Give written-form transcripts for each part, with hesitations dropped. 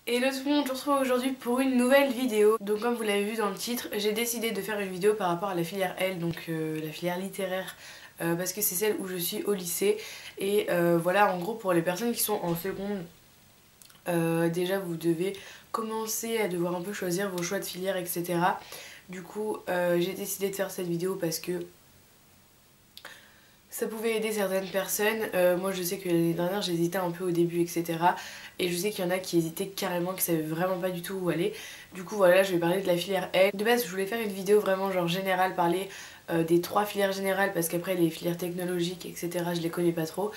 Hello tout le monde, on se retrouve aujourd'hui pour une nouvelle vidéo. Donc comme vous l'avez vu dans le titre, j'ai décidé de faire une vidéo par rapport à la filière L, donc la filière littéraire, parce que c'est celle où je suis au lycée. Et voilà, en gros pour les personnes qui sont en seconde, déjà vous devez commencer à devoir un peu choisir vos choix de filière, etc. Du coup j'ai décidé de faire cette vidéo parce que ça pouvait aider certaines personnes. Moi je sais que l'année dernière j'hésitais un peu au début, etc. Et je sais qu'il y en a qui hésitaient carrément, qui savaient vraiment pas du tout où aller. Du coup voilà, je vais parler de la filière L. De base je voulais faire une vidéo vraiment genre générale, parler des trois filières générales, parce qu'après les filières technologiques, etc. je les connais pas trop.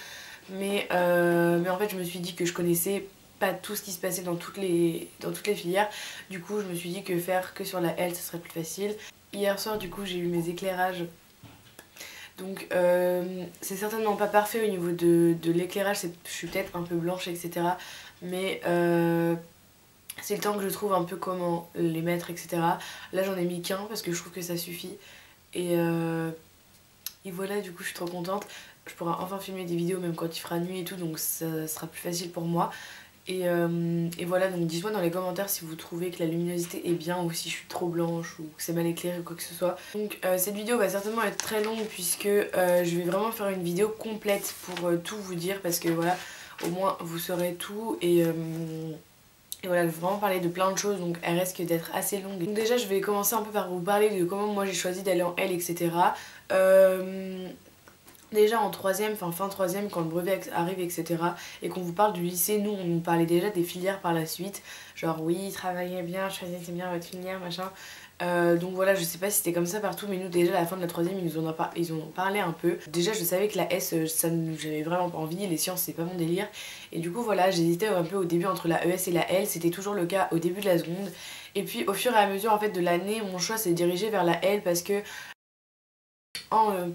Mais en fait je me suis dit que je connaissais pas tout ce qui se passait dans toutes les filières. Du coup je me suis dit que faire que sur la L ce serait plus facile. Hier soir du coup j'ai eu mes éclairages. Donc c'est certainement pas parfait au niveau de l'éclairage, je suis peut-être un peu blanche, etc. Mais c'est le temps que je trouve un peu comment les mettre, etc. Là j'en ai mis qu'un parce que je trouve que ça suffit. Et voilà, du coup je suis trop contente. Je pourrai enfin filmer des vidéos même quand il fera nuit et tout, donc ça sera plus facile pour moi. Et voilà, donc dites-moi dans les commentaires si vous trouvez que la luminosité est bien ou si je suis trop blanche ou que c'est mal éclairé ou quoi que ce soit. Donc cette vidéo va certainement être très longue puisque je vais vraiment faire une vidéo complète pour tout vous dire, parce que voilà, au moins vous saurez tout. Et voilà, je vais vraiment parler de plein de choses, donc elle risque d'être assez longue. Donc déjà je vais commencer un peu par vous parler de comment moi j'ai choisi d'aller en L, etc. Déjà en troisième, enfin fin troisième, quand le brevet arrive, etc. et qu'on vous parle du lycée, nous on nous parlait déjà des filières par la suite. Genre oui, travaillez bien, choisissez bien votre filière, machin. Donc voilà, je sais pas si c'était comme ça partout, mais nous déjà à la fin de la troisième, ils en ont parlé un peu. Déjà je savais que la S, j'avais vraiment pas envie, les sciences c'est pas mon délire. Et du coup voilà, j'hésitais un peu au début entre la ES et la L, c'était toujours le cas au début de la seconde. Et puis au fur et à mesure en fait de l'année, mon choix s'est dirigé vers la L parce que en, euh,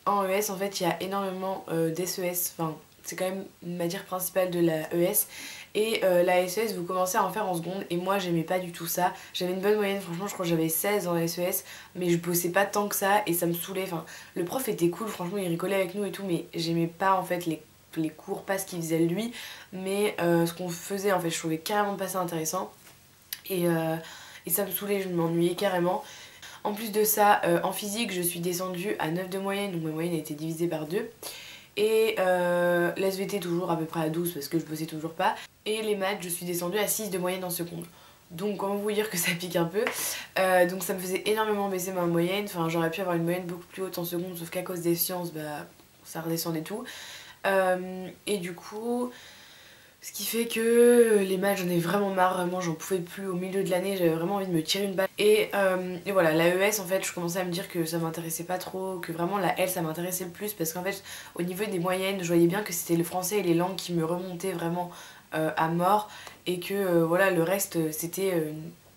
en ES, en fait, il y a énormément d'SES. Enfin, c'est quand même une matière principale de la ES. Et la SES, vous commencez à en faire en seconde. Et moi, j'aimais pas du tout ça. J'avais une bonne moyenne, franchement, je crois que j'avais 16 en SES. Mais je bossais pas tant que ça et ça me saoulait. Enfin, le prof était cool, franchement, il rigolait avec nous et tout. Mais j'aimais pas en fait les cours, pas ce qu'il faisait lui. Mais ce qu'on faisait, en fait, je trouvais carrément pas ça intéressant. Et, euh, et ça me saoulait, je m'ennuyais carrément. En plus de ça, en physique, je suis descendue à 9 de moyenne, donc ma moyenne a été divisée par 2. Et l'SVT toujours à peu près à 12 parce que je bossais toujours pas. Et les maths, je suis descendue à 6 de moyenne en seconde. Donc comment vous dire que ça pique un peu. Donc ça me faisait énormément baisser ma moyenne. Enfin, j'aurais pu avoir une moyenne beaucoup plus haute en seconde, sauf qu'à cause des sciences, bah ça redescendait tout. Et du coup, ce qui fait que les maths, j'en ai vraiment marre, vraiment, j'en pouvais plus au milieu de l'année, j'avais vraiment envie de me tirer une balle. Et voilà, la ES, en fait, je commençais à me dire que ça m'intéressait pas trop, que vraiment la L, ça m'intéressait le plus, parce qu'en fait, au niveau des moyennes, je voyais bien que c'était le français et les langues qui me remontaient vraiment à mort, et que voilà, le reste, c'était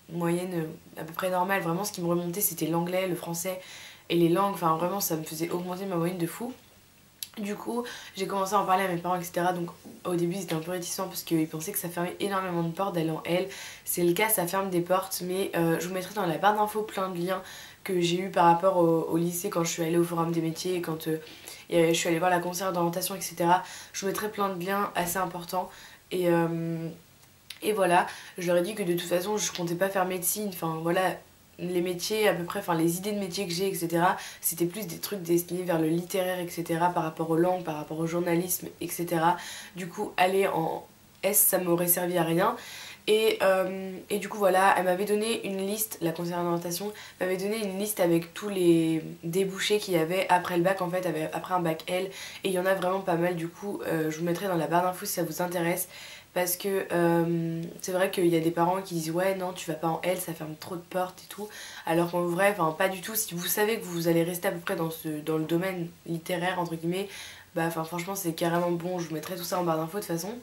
une moyenne à peu près normale. Vraiment, ce qui me remontait, c'était l'anglais, le français et les langues, enfin, vraiment, ça me faisait augmenter ma moyenne de fou. Du coup, j'ai commencé à en parler à mes parents, etc. Donc au début, ils étaient un peu réticents parce qu'ils pensaient que ça fermait énormément de portes d'aller en L. C'est le cas, ça ferme des portes, mais je vous mettrai dans la barre d'infos plein de liens que j'ai eu par rapport au lycée quand je suis allée au forum des métiers et quand je suis allée voir la conseillère d'orientation, etc. Je vous mettrai plein de liens assez importants. Et, euh, et voilà, je leur ai dit que de toute façon, je comptais pas faire médecine. Enfin voilà, les métiers à peu près, enfin les idées de métiers que j'ai, etc. C'était plus des trucs destinés vers le littéraire, etc. Par rapport aux langues, par rapport au journalisme, etc. Du coup, aller en S, ça m'aurait servi à rien. Et du coup voilà, elle m'avait donné une liste, la conseillère d'orientation m'avait donné une liste avec tous les débouchés qu'il y avait après le bac, en fait, après un bac L. Et il y en a vraiment pas mal, du coup je vous mettrai dans la barre d'infos si ça vous intéresse. Parce que c'est vrai qu'il y a des parents qui disent ouais non tu vas pas en L, ça ferme trop de portes et tout. Alors qu'en vrai, enfin pas du tout, si vous savez que vous allez rester à peu près dans le domaine littéraire entre guillemets, bah enfin franchement c'est carrément bon, je vous mettrai tout ça en barre d'infos de toute façon.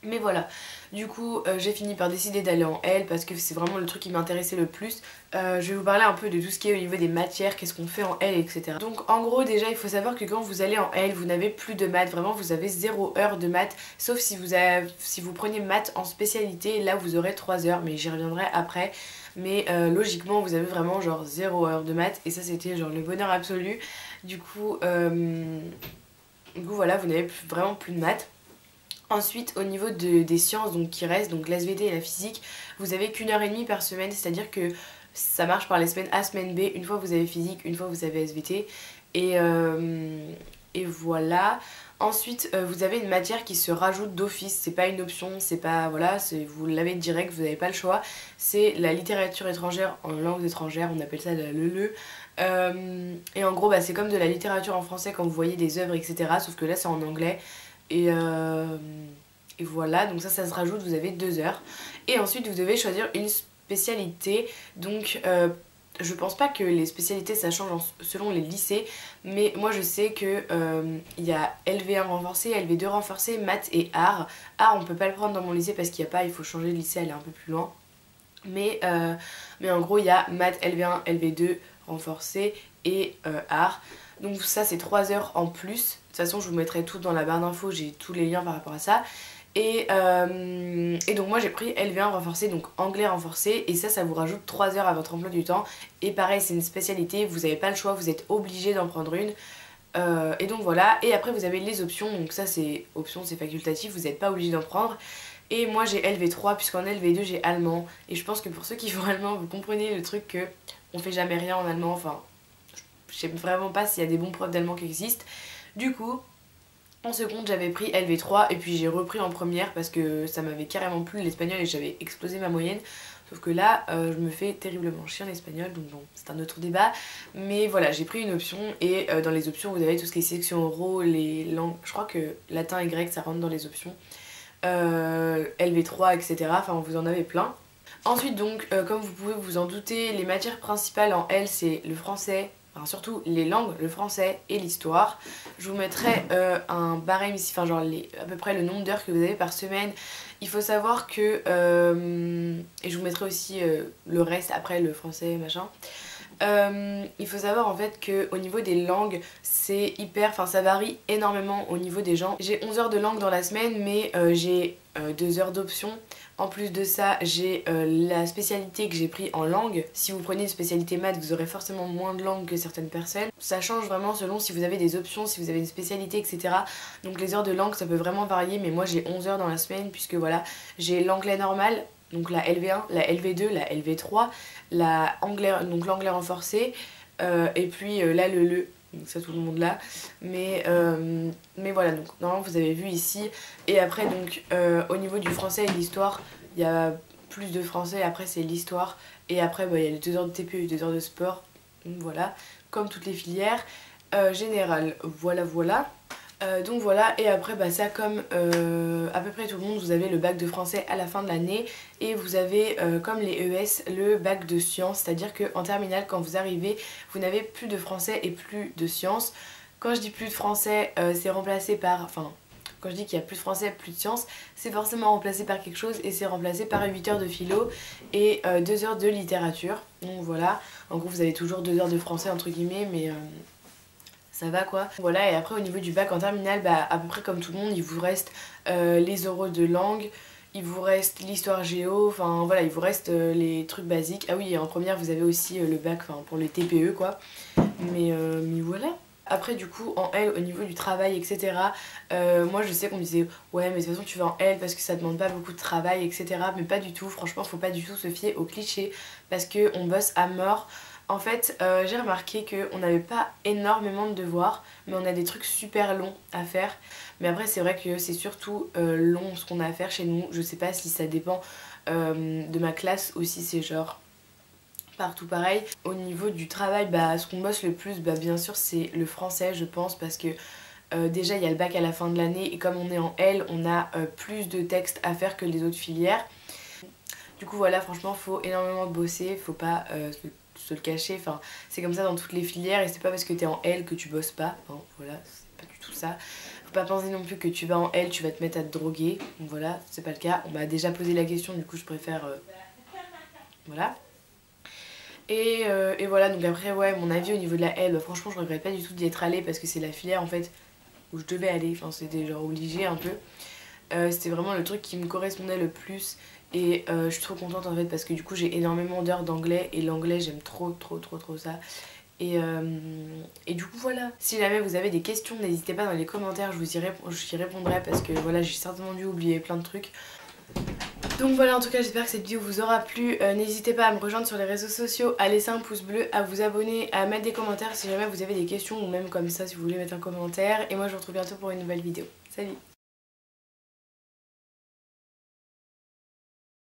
Mais voilà, du coup j'ai fini par décider d'aller en L parce que c'est vraiment le truc qui m'intéressait le plus. Je vais vous parler un peu de tout ce qui est au niveau des matières, qu'est-ce qu'on fait en L, etc. Donc en gros déjà il faut savoir que quand vous allez en L, vous n'avez plus de maths, vraiment vous avez 0 heure de maths, sauf si vous prenez maths en spécialité, là vous aurez 3 heures, mais j'y reviendrai après. Mais logiquement vous avez vraiment genre 0 heure de maths et ça c'était genre le bonheur absolu. Du coup, voilà, vous n'avez vraiment plus de maths. Ensuite au niveau des sciences donc qui restent, donc l'SVT et la physique, vous avez qu'1 heure et demie par semaine, c'est à dire que ça marche par les semaines A, semaine B, une fois vous avez physique, une fois vous avez SVT et voilà. Ensuite vous avez une matière qui se rajoute d'office, c'est pas une option, c'est pas voilà, vous l'avez direct, vous n'avez pas le choix. C'est la littérature étrangère en langues étrangères, on appelle ça la LELE. Et en gros bah, c'est comme de la littérature en français quand vous voyez des œuvres etc. Sauf que là c'est en anglais et, et voilà, donc ça se rajoute, vous avez 2 heures. Et ensuite vous devez choisir une spécialité, donc je pense pas que les spécialités ça change selon les lycées, mais moi je sais que il y a LV1 renforcé, LV2 renforcé, maths et art. Art on peut pas le prendre dans mon lycée parce qu'il y a pas, il faut changer de lycée, aller un peu plus loin. Mais en gros il y a maths LV1, LV2 renforcé et art. Donc ça c'est 3 heures en plus. De toute façon je vous mettrai tout dans la barre d'infos, j'ai tous les liens par rapport à ça. Et donc moi j'ai pris LV1 renforcé, donc anglais renforcé, et ça vous rajoute 3 heures à votre emploi du temps. Et pareil c'est une spécialité, vous n'avez pas le choix, vous êtes obligé d'en prendre une. Et donc voilà, et après vous avez les options, donc ça c'est option, c'est facultatif, vous n'êtes pas obligé d'en prendre. Et moi j'ai LV3 puisqu'en LV2 j'ai allemand, et je pense que pour ceux qui font allemand vous comprenez le truc que on fait jamais rien en allemand, enfin je sais vraiment pas s'il y a des bons profs d'allemand qui existent. Du coup en seconde j'avais pris LV3 et puis j'ai repris en première parce que ça m'avait carrément plu l'espagnol et j'avais explosé ma moyenne. Sauf que là je me fais terriblement chier en espagnol, donc bon c'est un autre débat. Mais voilà, j'ai pris une option et dans les options vous avez tout ce qui est section euro, les langues, je crois que latin et grec ça rentre dans les options. LV3 etc, enfin vous en avez plein. Ensuite donc comme vous pouvez vous en douter, les matières principales en L c'est le français, enfin surtout les langues, le français et l'histoire. Je vous mettrai un barème ici, enfin genre à peu près le nombre d'heures que vous avez par semaine. Il faut savoir que, et je vous mettrai aussi le reste après, le français machin. Il faut savoir en fait que au niveau des langues c'est hyper, enfin ça varie énormément au niveau des gens. J'ai 11 heures de langue dans la semaine mais j'ai 2 heures d'options. En plus de ça j'ai la spécialité que j'ai pris en langue. Si vous prenez une spécialité maths vous aurez forcément moins de langue que certaines personnes. Ça change vraiment selon si vous avez des options, si vous avez une spécialité etc. Donc les heures de langue ça peut vraiment varier, mais moi j'ai 11 heures dans la semaine puisque voilà j'ai l'anglais normal, donc la LV1, la LV2, la LV3, donc l'anglais renforcé et puis là le donc ça tout le monde là, mais voilà, donc normalement vous avez vu ici. Et après donc au niveau du français et de l'histoire il y a plus de français, après c'est l'histoire et après bah, il y a les 2 heures de TPE, 2 heures de sport, donc voilà, comme toutes les filières générales, voilà. Donc voilà, et après bah ça comme à peu près tout le monde, vous avez le bac de français à la fin de l'année et vous avez comme les ES le bac de sciences, c'est-à-dire qu'en terminale quand vous arrivez vous n'avez plus de français et plus de sciences. Quand je dis plus de français c'est remplacé par, enfin quand je dis qu'il y a plus de français, plus de sciences, c'est forcément remplacé par quelque chose et c'est remplacé par 8 heures de philo et 2 heures de littérature. Donc voilà, en gros vous avez toujours 2 heures de français entre guillemets mais ça va quoi. Voilà, et après au niveau du bac en terminale, bah à peu près comme tout le monde, il vous reste les oraux de langue, il vous reste l'histoire géo, enfin voilà, il vous reste les trucs basiques. Ah oui, et en première vous avez aussi le bac pour le TPE quoi, mais voilà. Après du coup en L au niveau du travail etc, moi je sais qu'on me disait ouais mais de toute façon tu vas en L parce que ça demande pas beaucoup de travail etc, mais pas du tout, franchement faut pas du tout se fier aux clichés parce qu'on bosse à mort. En fait, j'ai remarqué qu'on n'avait pas énormément de devoirs, mais on a des trucs super longs à faire. Mais après, c'est vrai que c'est surtout long ce qu'on a à faire chez nous. Je sais pas si ça dépend de ma classe aussi, c'est genre partout pareil. Au niveau du travail, bah, ce qu'on bosse le plus, bah, bien sûr, c'est le français, je pense, parce que déjà, il y a le bac à la fin de l'année, et comme on est en L, on a plus de textes à faire que les autres filières. Du coup, voilà, franchement, faut énormément bosser, faut pas se le cacher, enfin c'est comme ça dans toutes les filières et c'est pas parce que t'es en L que tu bosses pas, enfin, voilà, c'est pas du tout ça. Faut pas penser non plus que tu vas en L, tu vas te mettre à te droguer, donc voilà, c'est pas le cas. On m'a déjà posé la question, du coup je préfère, voilà. Et voilà, donc après ouais, mon avis au niveau de la L, bah, franchement je regrette pas du tout d'y être allée parce que c'est la filière en fait où je devais aller, enfin c'était genre obligé un peu. C'était vraiment le truc qui me correspondait le plus et je suis trop contente en fait parce que du coup j'ai énormément d'heures d'anglais et l'anglais j'aime trop ça Et du coup voilà, si jamais vous avez des questions, n'hésitez pas dans les commentaires, j'y répondrai parce que voilà, j'ai certainement dû oublier plein de trucs. Donc voilà, en tout cas j'espère que cette vidéo vous aura plu. N'hésitez pas à me rejoindre sur les réseaux sociaux, à laisser un pouce bleu, à vous abonner, à mettre des commentaires si jamais vous avez des questions ou même comme ça si vous voulez mettre un commentaire. Et moi je vous retrouve bientôt pour une nouvelle vidéo. Salut!